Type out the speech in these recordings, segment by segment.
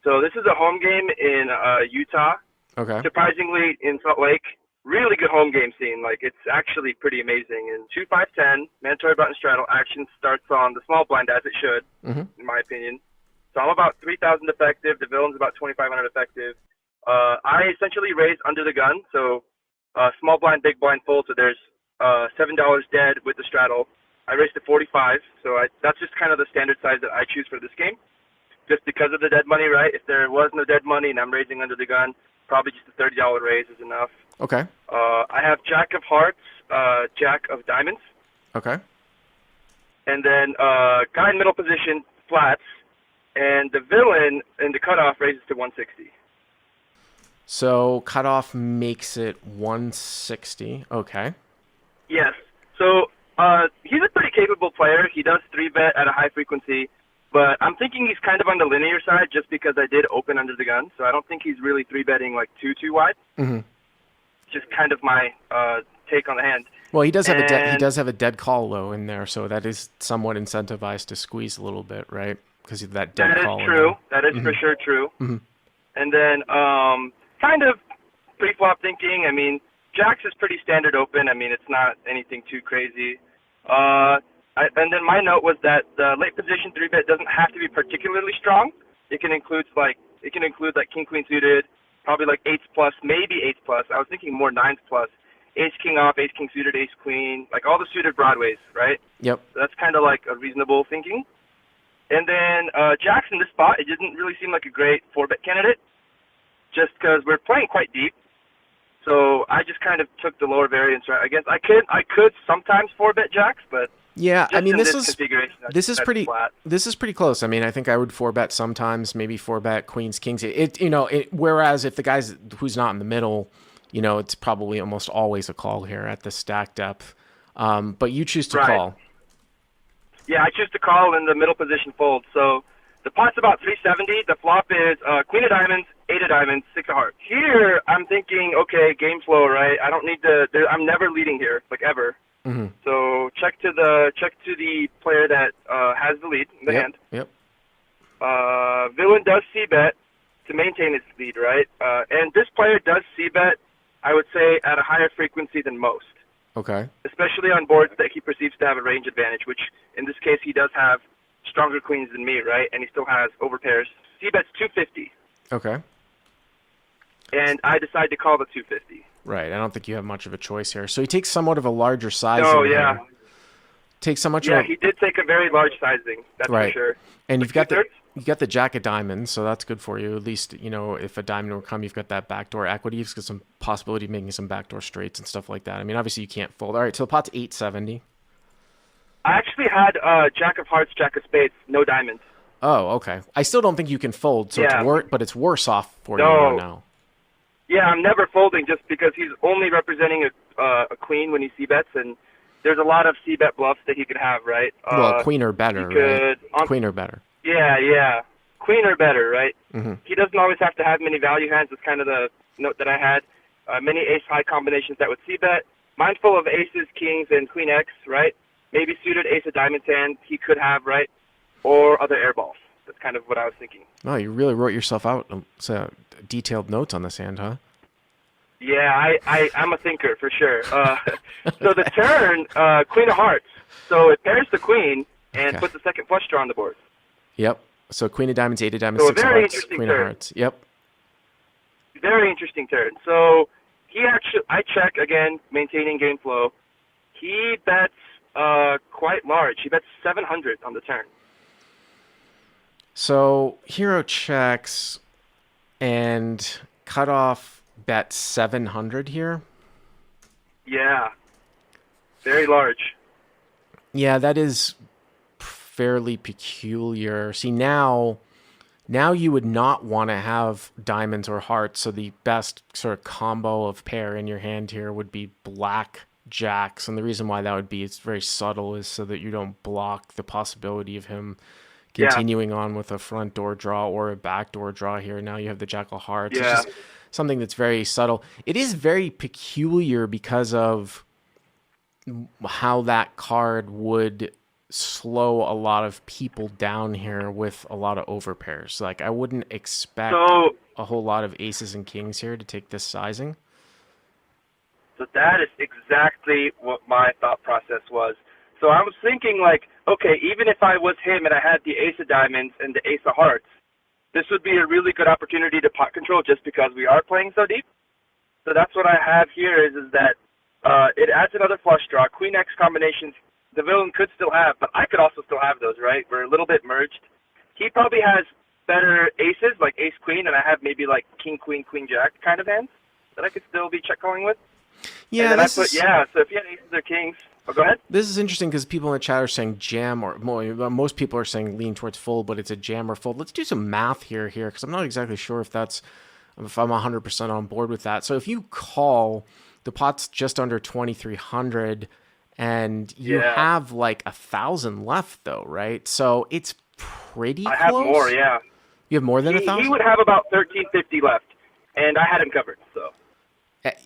So this is a home game in Utah. Okay. Surprisingly, in Salt Lake, really good home game scene. Like it's actually pretty amazing. And 2-5-10 mandatory button straddle action starts on the small blind as it should, Mm-hmm. in my opinion. So I'm about 3,000 effective. The villain's about 2,500 effective. I essentially raise under the gun, so small blind, big blind, full. So there's $7 dead with the straddle. I raised to 45, so that's just kind of the standard size that I choose for this game, just because of the dead money, right? If there was no dead money and I'm raising under the gun, probably just a $30 raise is enough. Okay. I have Jack of Hearts, Jack of Diamonds, Okay. and then guy in middle position, flats, and the villain in the cutoff raises to 160. So cutoff makes it 160. Okay. Yes. So he's a pretty capable player. He does 3-bet at a high frequency, but I'm thinking he's kind of on the linear side just because I did open under the gun. So I don't think he's really 3-betting like too wide. Mm-hmm. Just kind of my take on the hand. Well, he does have And he does have a dead call low in there, so that is somewhat incentivized to squeeze a little bit, right? Because of that dead that call. is true. There. That is for sure true. Mm-hmm. And then kind of pre-flop thinking. I mean, Jacks is pretty standard open. I mean, it's not anything too crazy. And then my note was that the late position 3-bet doesn't have to be particularly strong. It can include like king queen suited, probably like 8s plus, maybe 8s plus. I was thinking more 9s plus. Ace king off, ace king suited, ace queen, like all the suited broadways, right? Yep. So that's kind of like a reasonable thinking. And then Jacks in this spot, it didn't really seem like a great 4-bet candidate, just because we're playing quite deep. So I just kind of took the lower variance. Right? I guess I could sometimes 4-bet Jacks, but Yeah, I mean this is configuration, this is that's pretty flat. this is pretty close. I mean, I think I would 4-bet sometimes, maybe 4-bet queens kings. Whereas if the guy's who's not in the middle, it's probably almost always a call here at the stack depth. But you choose to Right. call. Yeah, I choose to call in the middle position fold. So the pot's about 370. The flop is queen of diamonds, 8 of diamonds, 6 of hearts. Here, I'm thinking, okay, game flow, right? I don't need to. I'm never leading here, like ever. Mm-hmm. So check to the player that has the lead in the hand. Yep. Villain does c-bet to maintain its lead, right? And this player does c-bet, I would say, at a higher frequency than most, Okay. especially on boards that he perceives to have a range advantage, which in this case he does have stronger queens than me, right? And he still has overpairs. C-bet's 250, Okay. and I decide to call the 250. Right. I don't think you have much of a choice here. So he takes somewhat of a larger size. Oh, yeah. Takes so much. Yeah, of a, he did take a very large sizing, that's Right. for sure. And you've got Two-thirds? the jack of diamonds, so that's good for you. At least if a diamond will come, you've got that backdoor equity. You've got some possibility of making some backdoor straights and stuff like that. I mean, obviously you can't fold. All right, so the pot's 870. I actually had Jack of Hearts, Jack of Spades, no diamonds. Oh, okay. I still don't think you can fold, so Yeah. but it's worse off for No. you now. Yeah, I'm never folding just because he's only representing a queen when he c-bets, and there's a lot of c-bet bluffs that he could have, right? Well, queen or better, right? Queen or better. Yeah. Queen or better, right? Mm-hmm. He doesn't always have to have many value hands. That's kind of the note that I had. Many ace-high combinations that would c-bet. Mindful of aces, kings, and queen X, right? Maybe suited ace of diamonds hand he could have, right? Or other air balls. That's kind of what I was thinking. Oh, you really wrote yourself out so detailed notes on this hand, huh? Yeah, I'm a thinker for sure. So the turn, queen of hearts. So it pairs the queen and Okay. puts the second flush draw on the board. Yep. So queen of diamonds, 8 of diamonds, So a 6 of very hearts, interesting queen of turn. hearts. Yep. Very interesting turn. So I check again, maintaining game flow. He bets quite large. He bets 700 on the turn. So hero checks and cutoff bet 700 here. Yeah, very large. Yeah, that is fairly peculiar. See, now you would not want to have diamonds or hearts, so the best sort of combo of pair in your hand here would be black jacks, and the reason why that would be, it's very subtle, is so that you don't block the possibility of him continuing on with a front door draw or a back door draw here. Now you have the jack of hearts. Yeah. It's just something that's very subtle. It is very peculiar because of how that card would slow a lot of people down here with a lot of overpairs. Like I wouldn't expect So a whole lot of aces and kings here to take this sizing. So that is exactly what my thought process was. So I was thinking like, okay, even if I was him and I had the ace of diamonds and the ace of hearts, this would be a really good opportunity to pot control just because we are playing so deep. So that's what I have here is that it adds another flush draw. Queen X combinations the villain could still have, but I could also still have those, right? We're a little bit merged. He probably has better aces, like ace queen, and I have maybe like king queen, queen jack kind of hands that I could still be check calling with. Yeah, and then so if you had aces or kings, go ahead. This is interesting because people in the chat are saying jam, or most people are saying lean towards fold, but it's a jam or fold. Let's do some math here, because I'm not exactly sure if I'm 100% on board with that. So if you call, the pot's just under 2,300, and you have like 1,000 left, though, right? So it's pretty close. I have more, yeah. You have more than 1,000? He would have about 1,350 left, and I had him covered. So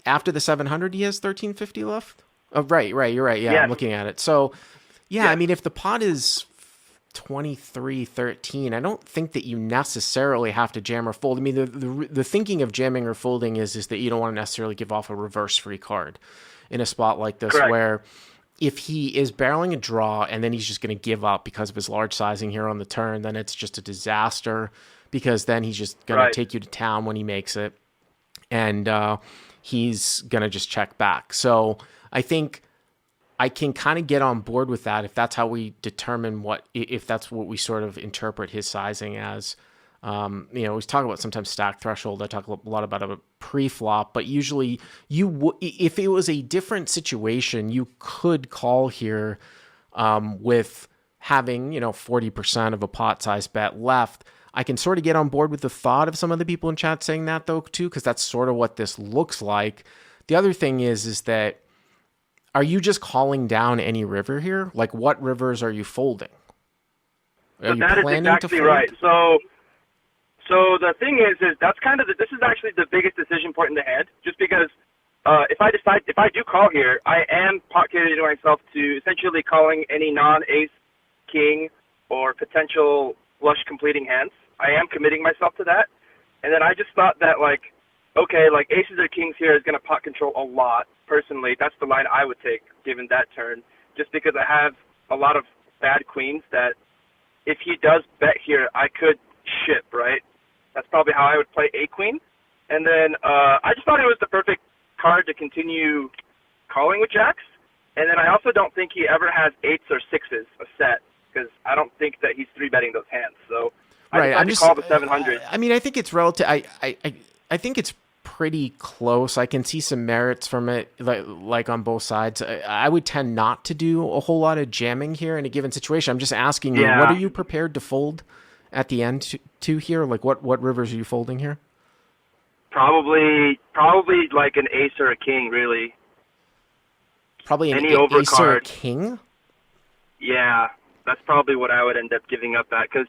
after the 700, he has 1,350 left. Oh, right. You're right. Yeah, yes. I'm looking at it. So, yeah, I mean, if the pot is 23-13, I don't think that you necessarily have to jam or fold. I mean, the thinking of jamming or folding is that you don't want to necessarily give off a reverse free card in a spot like this. Correct. Where if he is barreling a draw and then he's just going to give up because of his large sizing here on the turn, then it's just a disaster, because then he's just going to take you to town when he makes it, and he's going to just check back. So I think I can kind of get on board with that if that's how we determine if that's what we sort of interpret his sizing as. We talk about sometimes stack threshold. I talk a lot about a pre-flop, but usually if it was a different situation, you could call here with having 40% of a pot size bet left. I can sort of get on board with the thought of some of the people in chat saying that though too, because that's sort of what this looks like. The other thing is that, are you just calling down any river here? Like, what rivers are you folding? So that is exactly right. So the thing is that's kind of this is actually the biggest decision point in the hand, just because if I do call here, I am pot committing myself to essentially calling any non-ace, king, or potential flush completing hands. I am committing myself to that. And then I just thought that, like, okay, like aces or kings here is going to pot control a lot. Personally, that's the line I would take given that turn, just because I have a lot of bad queens that if he does bet here, I could ship, right? That's probably how I would play a queen. And then I just thought it was the perfect card to continue calling with jacks. And then I also don't think he ever has eights or sixes a set, because I don't think that he's three-betting those hands. So I decided to call the 700. I mean, I think it's relative. I think it's pretty close. I can see some merits from it, like on both sides. I would tend not to do a whole lot of jamming here in a given situation. I'm just asking you, what are you prepared to fold at the end to here? Like, what rivers are you folding here? Probably like an ace or a king, really. Probably any ace or a king? Yeah, that's probably what I would end up giving up at, because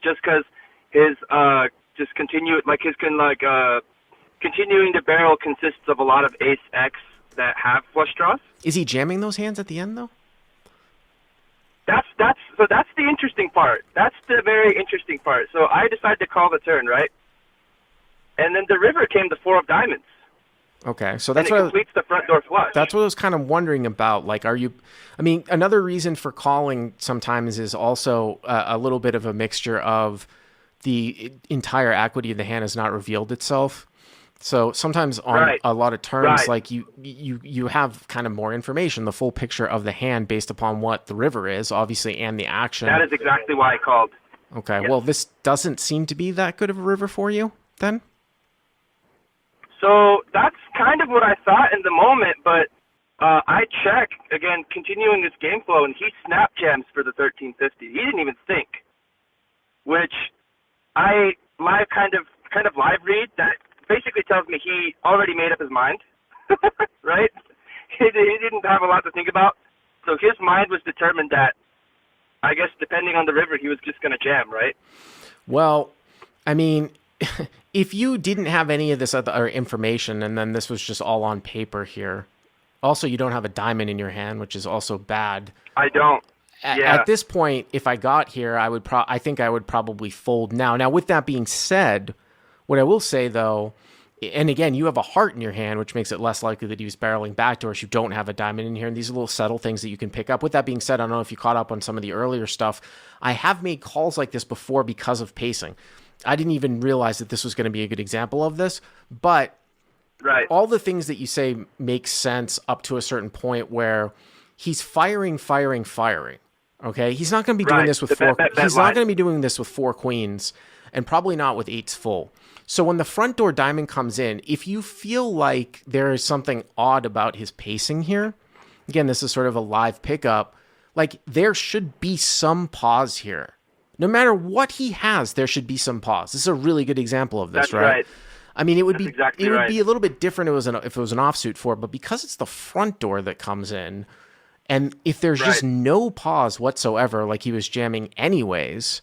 his continuing to barrel consists of a lot of ace X that have flush draws. Is he jamming those hands at the end though? That's the interesting part. That's the very interesting part. So I decided to call the turn, right? And then the river came to 4 of diamonds. Okay, so that's what completes the front door flush. That's what I was kind of wondering about. Like, another reason for calling sometimes is also a little bit of a mixture of the entire equity of the hand has not revealed itself. So sometimes on a lot of turns, like you have kind of more information, the full picture of the hand based upon what the river is, obviously, and the action. That is exactly why I called. Okay, yes. Well, this doesn't seem to be that good of a river for you, then? So that's kind of what I thought in the moment, but I checked, again, continuing this game flow, and he snap jams for the 1350. He didn't even think, which my kind of live read, that basically tells me he already made up his mind, right? He didn't have a lot to think about, so his mind was determined that, I guess, depending on the river, he was just going to jam, right? Well, I mean, if you didn't have any of this other information and then this was just all on paper here, also you don't have a diamond in your hand, which is also bad. I don't. Yeah. At this point, if I got here, I think I would probably fold now. Now, with that being said, what I will say though, and again, you have a heart in your hand, which makes it less likely that he was barreling backdoors. You don't have a diamond in here, and these are little subtle things that you can pick up. With that being said, I don't know if you caught up on some of the earlier stuff. I have made calls like this before because of pacing. I didn't even realize that this was going to be a good example of this, but Right. all the things that you say make sense up to a certain point where he's firing. Okay, he's not going to be doing this with four. He's not going to be doing this with four queens, and probably not with eights full. So when the front door diamond comes in, if you feel like there is something odd about his pacing here, again, this is sort of a live pickup. Like there should be some pause here. No matter what he has, there should be some pause. This is a really good example of this, That's right? I mean, it would exactly be a little bit different if it was an offsuit four, but because it's the front door that comes in, and if there's just no pause whatsoever, like he was jamming anyways,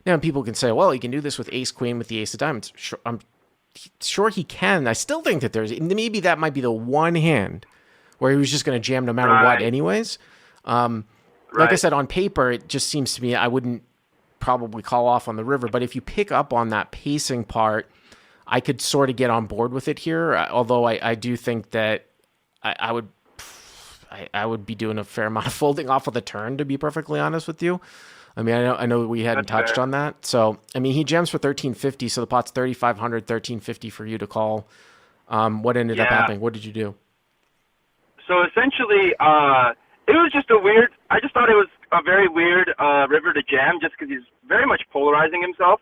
now people can say, well, he can do this with ace queen with the ace of diamonds. Sure, I'm sure he can. I still think that maybe that might be the one hand where he was just going to jam no matter what anyways. Like I said, on paper, it just seems to me I wouldn't probably call off on the river, but if you pick up on that pacing part, I could sort of get on board with it here, although I do think that I would be doing a fair amount of folding off of the turn, to be perfectly honest with you. I mean, I know we hadn't touched on that. So, I mean, he jams for 1350, so the pot's 3,500, 1350 for you to call. What ended up happening? What did you do? So essentially, it was just I just thought it was a very weird river to jam just because he's very much polarizing himself.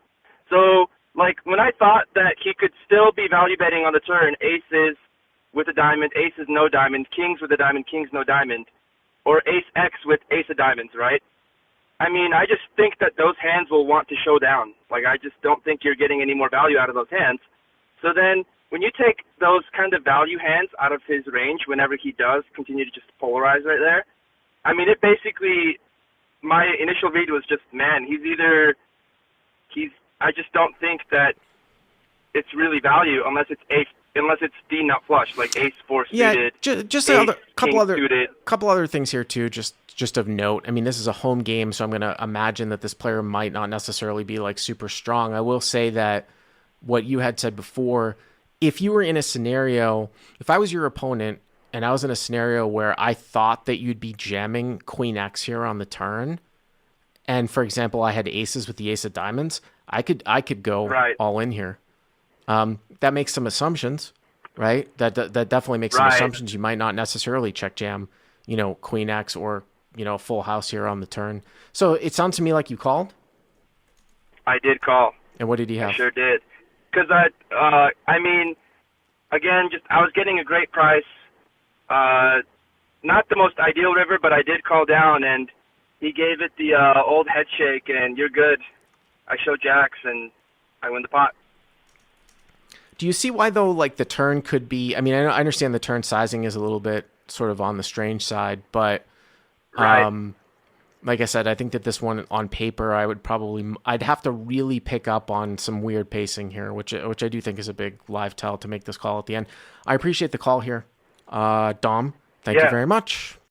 So, like, when I thought that he could still be value betting on the turn, aces with a diamond, aces no diamond, kings with a diamond, kings no diamond, or ace X with ace of diamonds, right? I mean, I just think that those hands will want to show down. Like, I just don't think you're getting any more value out of those hands. So then, when you take those kind of value hands out of his range, whenever he does continue to just polarize right there, I mean, it basically, my initial read was just, man, I just don't think that it's really value unless it's D nut flush, like ace four suited. Yeah, just a couple other things here too, just of note. I mean, this is a home game, so I'm going to imagine that this player might not necessarily be like super strong. I will say that what you had said before, if you were in a scenario, if I was your opponent and I was in a scenario where I thought that you'd be jamming queen X here on the turn, and for example, I had aces with the ace of diamonds, I could go all in here. That makes some assumptions, right? That definitely makes some assumptions. You might not necessarily check jam, queen X or, full house here on the turn. So it sounds to me like you called. I did call. And what did he have? I sure did. Because I mean, again, I was getting a great price. Not the most ideal river, but I did call down, and he gave it the old head shake, and you're good. I show jacks, and I win the pot. Do you see why, though, like the turn could be... I mean, I understand the turn sizing is a little bit sort of on the strange side, but like I said, I think that this one on paper, I'd have to really pick up on some weird pacing here, which I do think is a big live tell to make this call at the end. I appreciate the call here. Dom, thank you very much.